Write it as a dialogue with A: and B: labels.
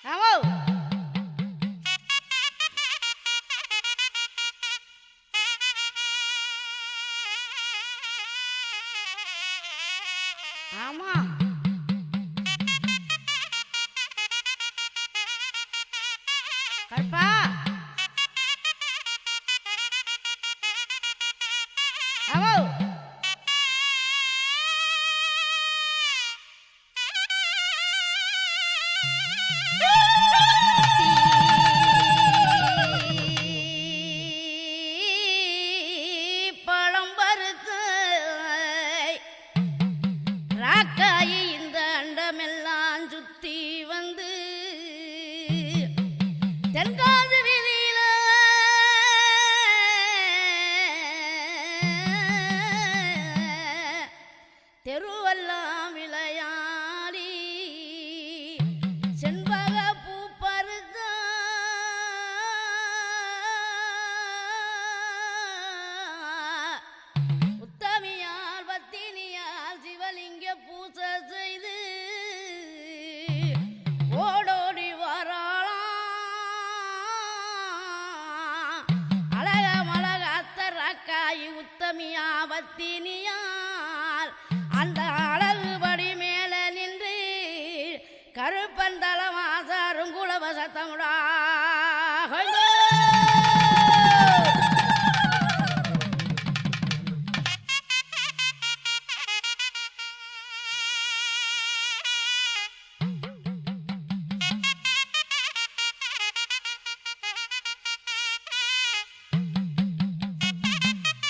A: ஆமோ ஆமா கற்பா ஆமோ பழம் பருத்து ராக்காயி இந்த அண்டமெல்லாம் சுத்தி வந்து தென்காசி வீதியில தெருவெல்லாம் விளையாடி செண்பக பூ பருத்த உத்தமியால் பத்தினியால் சிவலிங்க பூசை செய்து ஓடோடி வராளாம் அழக மழகாத்த ராக்காயி உத்தமியா பத்தினியால் அந்த அழகுபடி மேல நின்று கருப்பன் தலமாசாரும் குலவசத்தமுடா